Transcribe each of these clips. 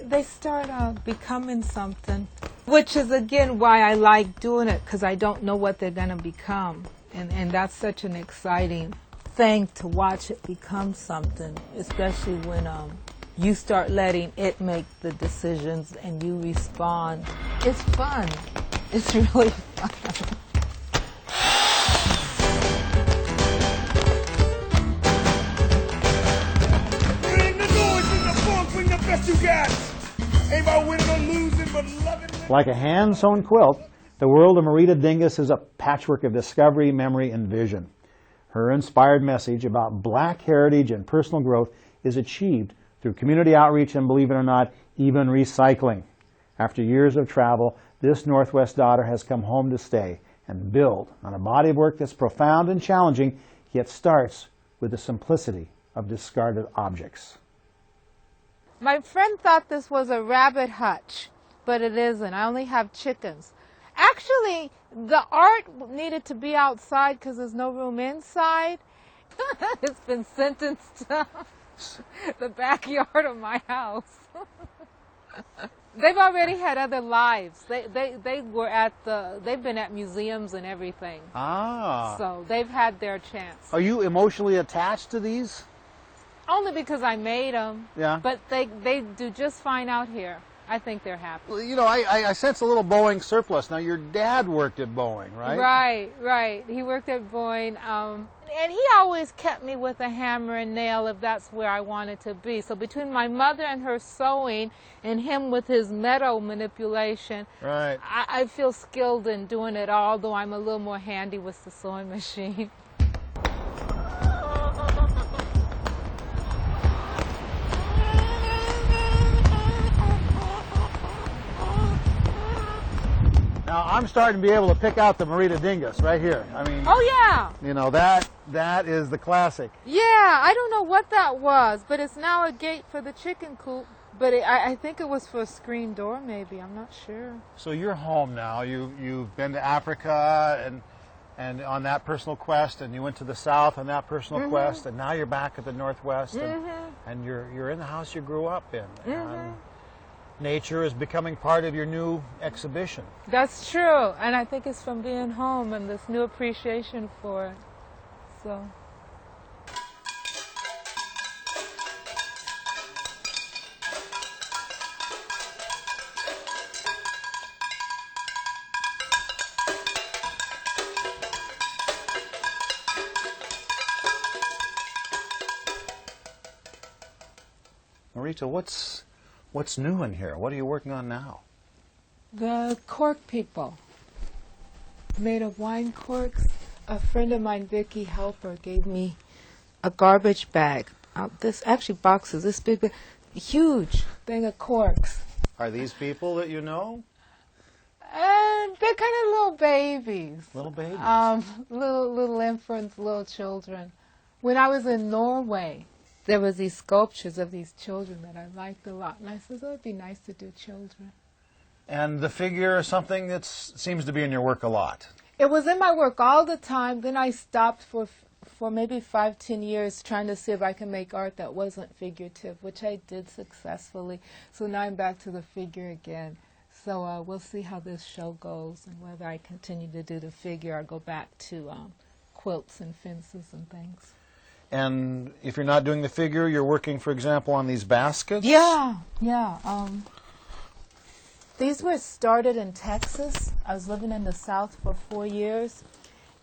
they start becoming something, which is again why I like doing it, because I don't know what they're going to become, and that's such an exciting thing to watch it become something, especially when you start letting it make the decisions and you respond. It's fun. It's really fun. Bring the noise, bring the funk, bring the best you got. Ain't about winning or losing, but loving. Like a hand-sewn quilt, the world of Marita Dingus is a patchwork of discovery, memory, and vision. Her inspired message about Black heritage and personal growth is achieved through community outreach and, believe it or not, even recycling. After years of travel, this Northwest daughter has come home to stay and build on a body of work that's profound and challenging, yet starts with the simplicity of discarded objects. My friend thought this was a rabbit hutch, but it isn't. I only have chickens. Actually, the art needed to be outside because there's no room inside. It's been sentenced to the backyard of my house. They've already had other lives. They've been at museums and everything. Ah. So they've had their chance. Are you emotionally attached to these? Only because I made them. Yeah. But they do just fine out here. I think they're happy. Well, you know, I sense a little Boeing surplus. Now, your dad worked at Boeing, right? Right. He worked at Boeing. And he always kept me with a hammer and nail if that's where I wanted to be. So between my mother and her sewing and him with his metal manipulation, Right. I feel skilled in doing it all, though I'm a little more handy with the sewing machine. Now, I'm starting to be able to pick out the Marita Dingus right here. I mean, Oh, yeah. you know, that is the classic. Yeah, I don't know what that was, but it's now a gate for the chicken coop. But I think it was for a screen door, maybe. I'm not sure. So you're home now. You've been to Africa and on that personal quest, and you went to the South on that personal quest, and now you're back at the Northwest, and you're in the house you grew up in. And nature is becoming part of your new exhibition. That's true, and I think it's from being home and this new appreciation for it. So. Marita, what's new in here? What are you working on now? The cork people, made of wine corks. A friend of mine, Vicky Helper, gave me a garbage bag. This actually boxes, this big, huge thing of corks. Are these people that you know? They're kind of little babies. Little babies. Little infants, little children. When I was in Norway, there was these sculptures of these children that I liked a lot, and I said, oh, it'd be nice to do children. And the figure is something that seems to be in your work a lot. It was in my work all the time. Then I stopped for maybe 5-10 years trying to see if I can make art that wasn't figurative, which I did successfully. So now I'm back to the figure again. So we'll see how this show goes and whether I continue to do the figure or go back to quilts and fences and things. And if you're not doing the figure, you're working, for example, on these baskets? Yeah. These were started in Texas. I was living in the South for 4 years.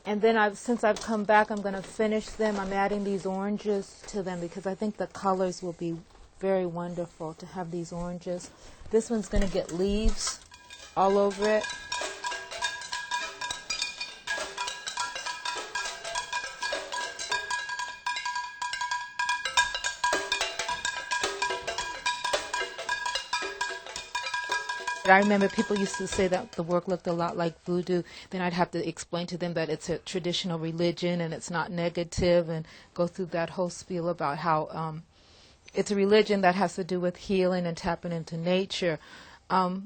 And then since I've come back, I'm going to finish them. I'm adding these oranges to them because I think the colors will be very wonderful to have these oranges. This one's going to get leaves all over it. I remember people used to say that the work looked a lot like voodoo. Then I'd have to explain to them that it's a traditional religion and it's not negative, and go through that whole spiel about how it's a religion that has to do with healing and tapping into nature. But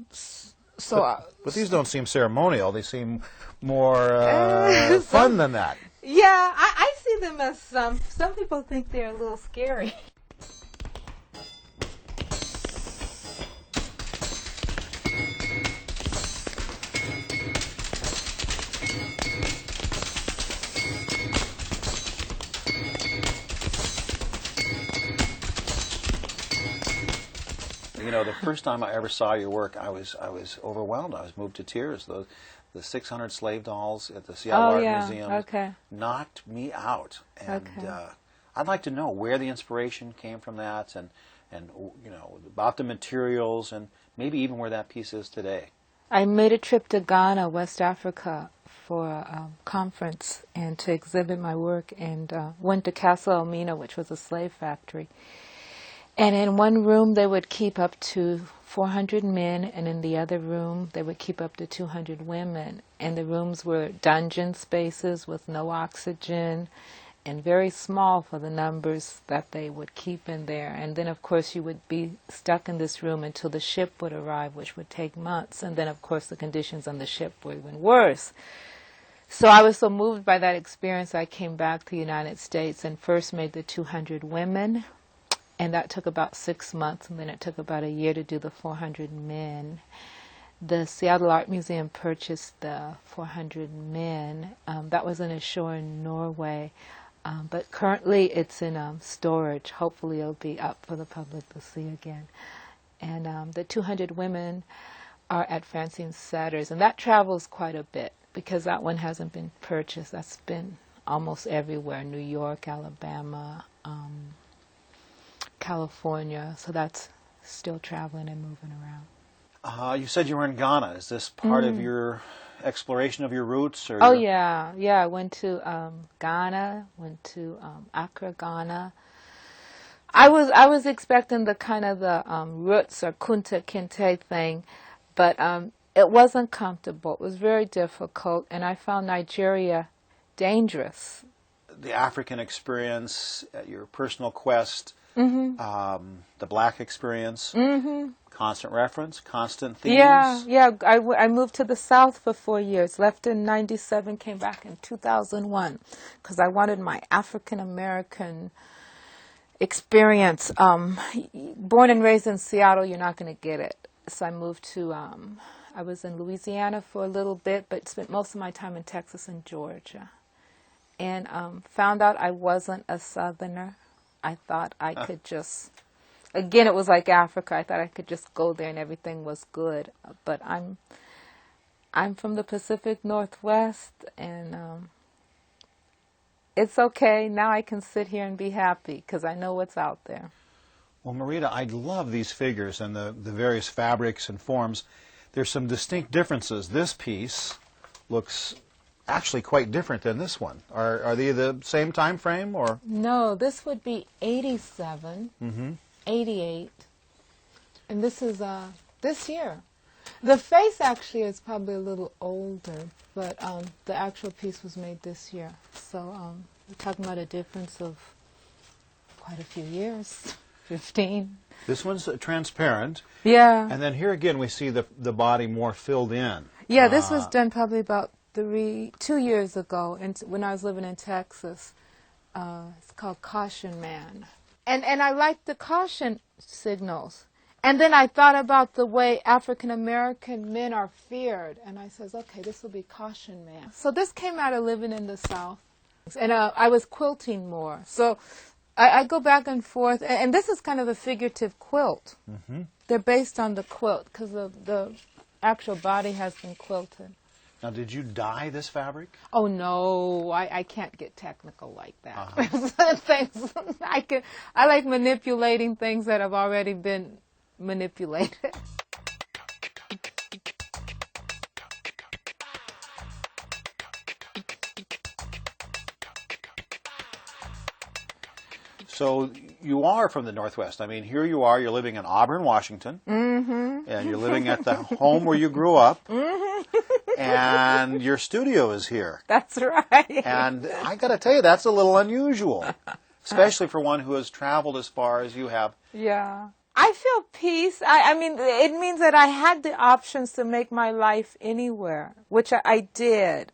these don't seem ceremonial. They seem more fun than that. Yeah, I see them as some people think they're a little scary. You know, the first time I ever saw your work, I was overwhelmed. I was moved to tears. The 600 slave dolls at the Seattle Art Museum knocked me out. And I'd like to know where the inspiration came from that, and you know, about the materials, and maybe even where that piece is today. I made a trip to Ghana, West Africa, for a conference and to exhibit my work, and went to Castle Elmina, which was a slave factory. And in one room they would keep up to 400 men, and in the other room they would keep up to 200 women. And the rooms were dungeon spaces with no oxygen, and very small for the numbers that they would keep in there. And then, of course, you would be stuck in this room until the ship would arrive, which would take months. And then, of course, the conditions on the ship were even worse. So I was so moved by that experience, I came back to the United States and first made the 200 women. And that took about 6 months, and then it took about a year to do the 400 men. The Seattle Art Museum purchased the 400 men. That was in a show in Norway. But currently it's in storage. Hopefully it'll be up for the public to see again. And the 200 women are at Francine Satter's, and that travels quite a bit because that one hasn't been purchased. That's been almost everywhere, New York, Alabama, California, so that's still traveling and moving around. You said you were in Ghana. Is this part of your exploration of your roots? Or yeah. I went to Ghana, went to Accra, Ghana. I was expecting the kind of the roots or Kunta Kinte thing, but it wasn't comfortable. It was very difficult, and I found Nigeria dangerous. The African experience, your personal quest, the black experience, constant reference, constant themes. Yeah. I moved to the South for 4 years, left in 97, came back in 2001, because I wanted my African American experience. Born and raised in Seattle, you're not going to get it. So I moved to, I was in Louisiana for a little bit, but spent most of my time in Texas and Georgia. And found out I wasn't a Southerner. I thought I could just, again, it was like Africa. I thought I could just go there and everything was good. But I'm from the Pacific Northwest, and it's okay. Now I can sit here and be happy because I know what's out there. Well, Marita, I love these figures and the various fabrics and forms. There's some distinct differences. This piece looks actually quite different than this one. Are they the same time frame, or? No, this would be 87, 88, and this is this year. The face actually is probably a little older, but the actual piece was made this year. So we're talking about a difference of quite a few years, 15. This one's transparent. Yeah. And then here again we see the body more filled in. Yeah, this was done probably about 2 years ago, and when I was living in Texas. It's called Caution Man. And I liked the caution signals. And then I thought about the way African American men are feared, and I says, okay, this will be Caution Man. So this came out of living in the South, and I was quilting more. So I go back and forth, and this is kind of a figurative quilt. They're based on the quilt because the actual body has been quilted. Now, did you dye this fabric? Oh no, I can't get technical like that. Things I like manipulating things that have already been manipulated. So you are from the Northwest. I mean, here you are. You're living in Auburn, Washington, and you're living at the home where you grew up. And your studio is here. That's right. And I got to tell you, that's a little unusual, especially for one who has traveled as far as you have. Yeah. I feel peace. I mean, it means that I had the options to make my life anywhere, which I did.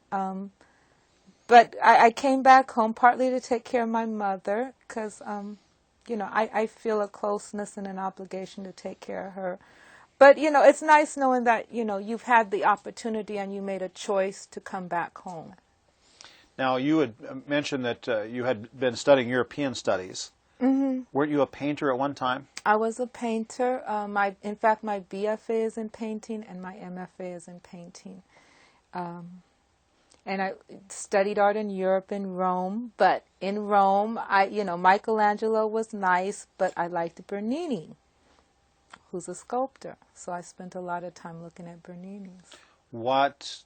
But I came back home partly to take care of my mother because, I feel a closeness and an obligation to take care of her. But, it's nice knowing that, you've had the opportunity and you made a choice to come back home. Now, you had mentioned that you had been studying European studies. Weren't you a painter at one time? I was a painter. In fact, my BFA is in painting and my MFA is in painting. And I studied art in Europe, in Rome. But in Rome, Michelangelo was nice, but I liked Bernini, who's a sculptor. So I spent a lot of time looking at Bernini's. What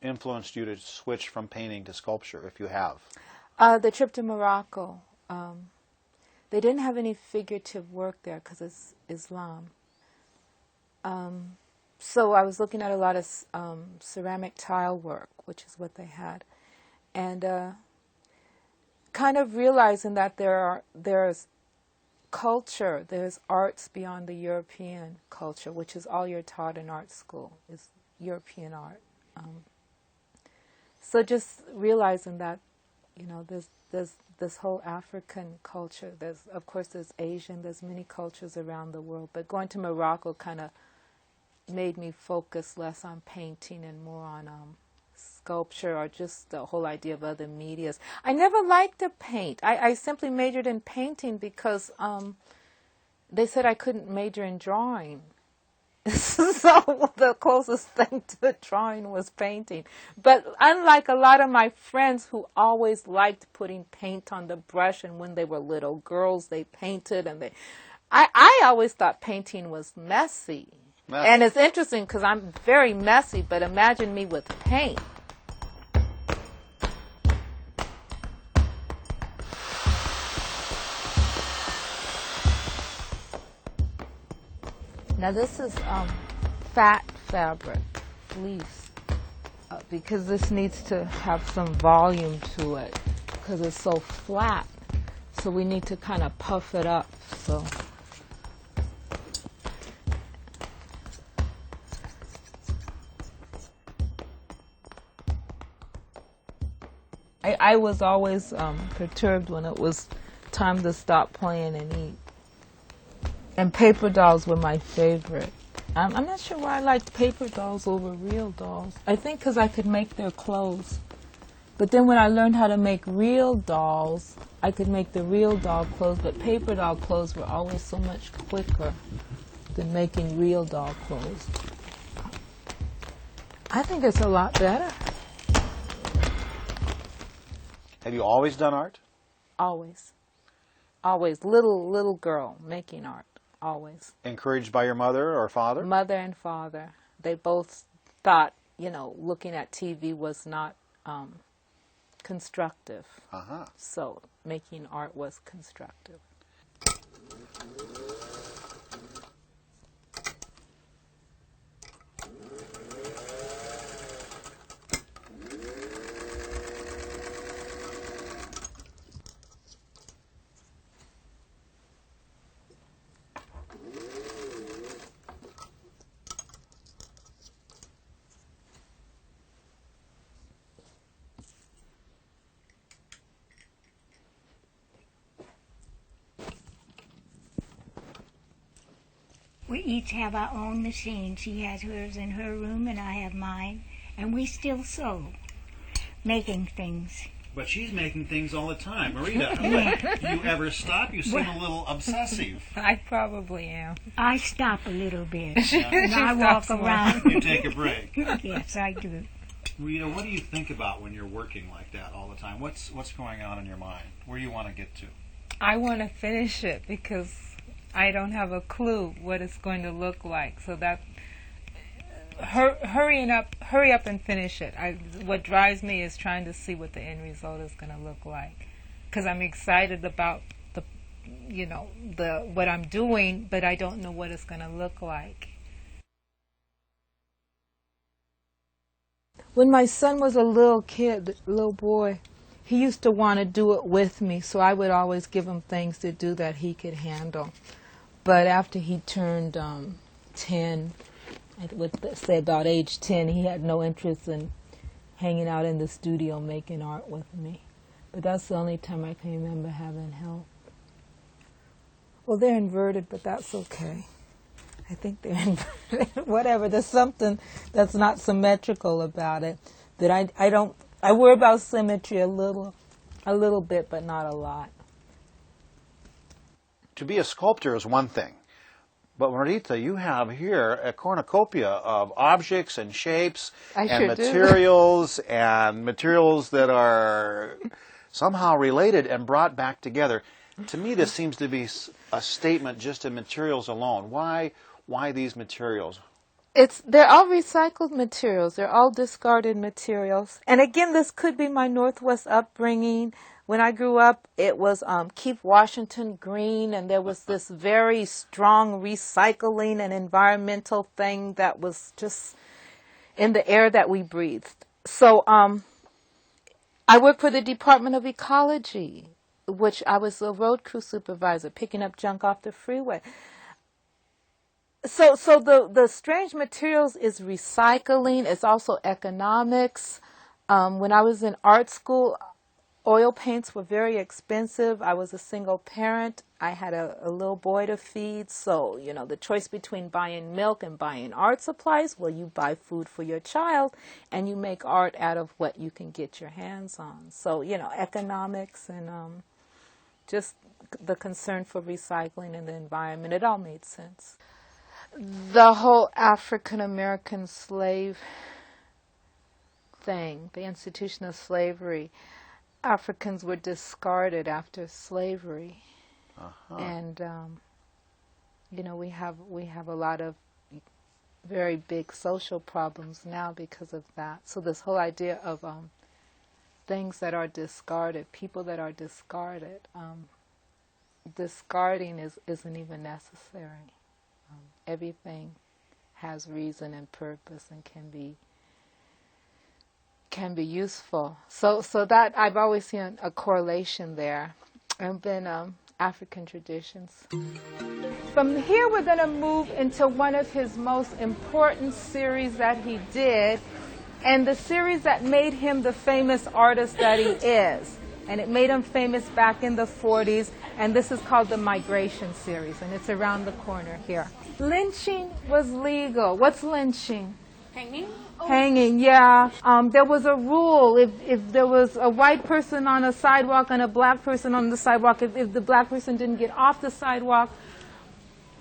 influenced you to switch from painting to sculpture, if you have? The trip to Morocco. They didn't have any figurative work there because it's Islam. So I was looking at a lot of ceramic tile work, which is what they had, and kind of realizing that there's culture, there's arts beyond the European culture, which is all you're taught in art school, is European art. So just realizing that, there's this whole African culture. There's Asian. There's many cultures around the world. But going to Morocco kind of made me focus less on painting and more on sculpture, or just the whole idea of other medias. I never liked to paint. I simply majored in painting because they said I couldn't major in drawing. So the closest thing to drawing was painting. But unlike a lot of my friends who always liked putting paint on the brush, and when they were little girls they painted, and I always thought painting was messy. And it's interesting because I'm very messy, but imagine me with paint. Now this is fat fabric, fleece, because this needs to have some volume to it because it's so flat. So we need to kind of puff it up. So I was always perturbed when it was time to stop playing and eat. And paper dolls were my favorite. I'm not sure why I liked paper dolls over real dolls. I think because I could make their clothes. But then when I learned how to make real dolls, I could make the real doll clothes, but paper doll clothes were always so much quicker than making real doll clothes. I think it's a lot better. Have you always done art? Always. Always. Little girl making art. Always. Encouraged by your mother or father? Mother and father. They both thought, looking at TV was not constructive. So making art was constructive. We each have our own machine. She has hers in her room and I have mine. And we still sew, making things. But she's making things all the time. Marita, do you ever stop? You seem a little obsessive. I probably am. I stop a little bit. And I walk around. You take a break. Yes, I do. Rita, what do you think about when you're working like that all the time? What's going on in your mind? Where do you want to get to? I want to finish it because I don't have a clue what it's going to look like. So that hurry up and finish it. What drives me is trying to see what the end result is going to look like, because I'm excited about what I'm doing, but I don't know what it's going to look like. When my son was a little boy, he used to want to do it with me, so I would always give him things to do that he could handle. But after he turned 10, I would say about age 10, he had no interest in hanging out in the studio making art with me. But that's the only time I can remember having help. Well, they're inverted, but that's okay. I think they're inverted. Whatever, there's something that's not symmetrical about it. That I worry about symmetry a little bit, but not a lot. to be a sculptor is one thing, but Marita, you have here a cornucopia of objects and shapes and materials and materials that are somehow related and brought back together. To me, this seems to be a statement just in materials alone. Why these materials? They're all recycled materials. They're all discarded materials. And again, this could be my Northwest upbringing. When I grew up, it was keep Washington green, and there was this very strong recycling and environmental thing that was just in the air that we breathed. So I worked for the Department of Ecology, which I was a road crew supervisor, picking up junk off the freeway. So the strange materials is recycling. It's also economics. When I was in art school, oil paints were very expensive. I was a single parent. I had a little boy to feed. So, the choice between buying milk and buying art supplies, well, you buy food for your child and you make art out of what you can get your hands on. So, economics and just the concern for recycling and the environment, it all made sense. The whole African American slave thing, the institution of slavery, Africans were discarded after slavery, and we have a lot of very big social problems now because of that. So this whole idea of things that are discarded, people that are discarded, discarding isn't even necessary. Everything has reason and purpose and can be useful. So that I've always seen a correlation there. And then African traditions. From here we're going to move into one of his most important series that he did, and the series that made him the famous artist that he is. And it made him famous back in the 40s, and this is called the Migration series, and it's around the corner here. Lynching was legal. What's lynching? Hanging? Hanging, yeah. There was a rule. If there was a white person on a sidewalk and a black person on the sidewalk, if the black person didn't get off the sidewalk,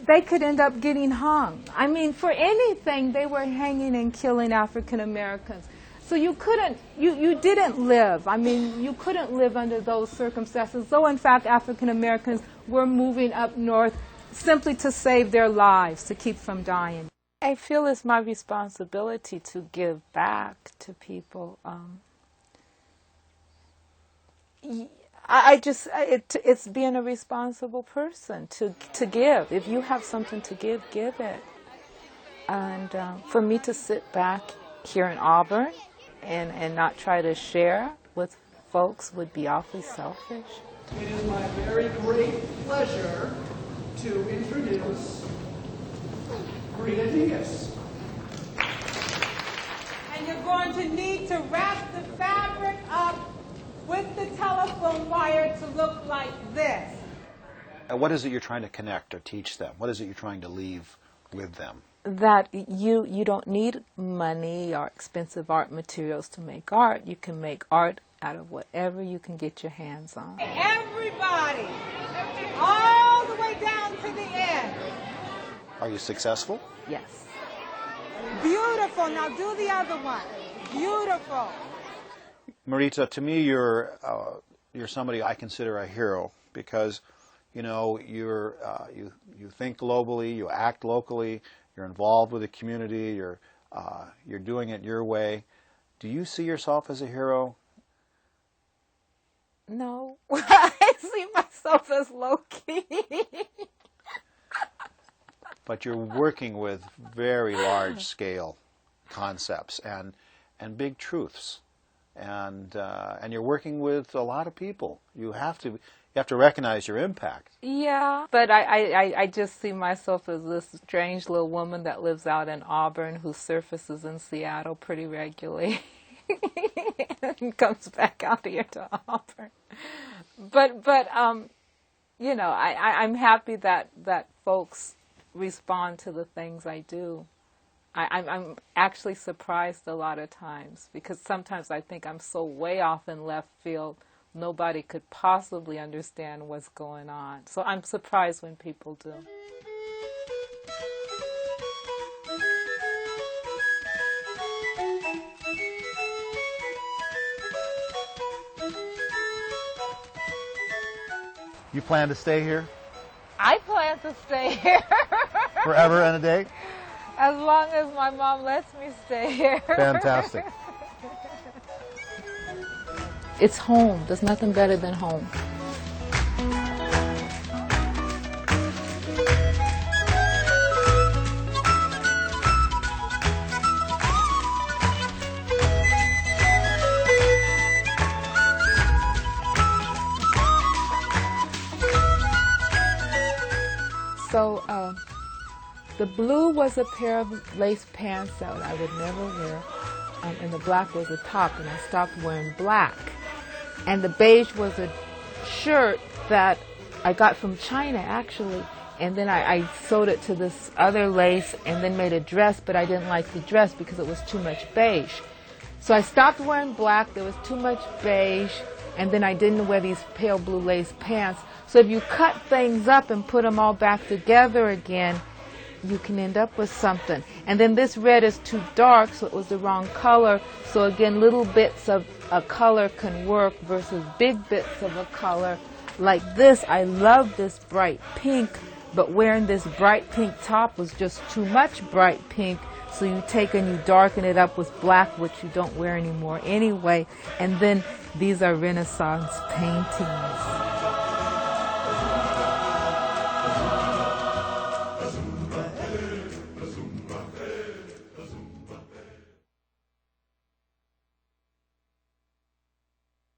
they could end up getting hung. I mean, for anything, they were hanging and killing African Americans. So you didn't live. I mean, you couldn't live under those circumstances. Though, in fact, African Americans were moving up north simply to save their lives, to keep from dying. I feel it's my responsibility to give back to people. It's being a responsible person to give. If you have something to give it. And for me to sit back here in Auburn and not try to share with folks would be awfully selfish. It is my very great pleasure to introduce Marita Dingus. And you're going to need to wrap the fabric up with the telephone wire to look like this. What is it you're trying to connect or teach them? What is it you're trying to leave with them? That you don't need money or expensive art materials to make art. You can make art out of whatever you can get your hands on. Everybody, all the way down to the end. Are you successful? Yes. Beautiful. Now do the other one. Beautiful. Marita, to me, you're somebody I consider a hero because, you think globally, you act locally. You're involved with the community. You're doing it your way. Do you see yourself as a hero? No, I see myself as low-key. But you're working with very large-scale concepts and big truths, and you're working with a lot of people. You have to recognize your impact. Yeah, but I just see myself as this strange little woman that lives out in Auburn who surfaces in Seattle pretty regularly and comes back out here to Auburn. But I'm happy that folks respond to the things I do. I'm actually surprised a lot of times because sometimes I think I'm so way off in left field nobody could possibly understand what's going on. So I'm surprised when people do. You plan to stay here I plan to stay here forever and a day? as long as my mom lets me stay here. Fantastic. It's home. There's nothing better than home. So the blue was a pair of lace pants that I would never wear, and the black was the top, and I stopped wearing black. And the beige was a shirt that I got from China, actually, and then I sewed it to this other lace and then made a dress, but I didn't like the dress because it was too much beige. So I stopped wearing black, there was too much beige, and then I didn't wear these pale blue lace pants. So if you cut things up and put them all back together again, you can end up with something. And then this red is too dark, so it was the wrong color. So again, little bits of a color can work versus big bits of a color. Like this, I love this bright pink, but wearing this bright pink top was just too much bright pink. So you take and you darken it up with black, which you don't wear anymore anyway. And then these are Renaissance paintings.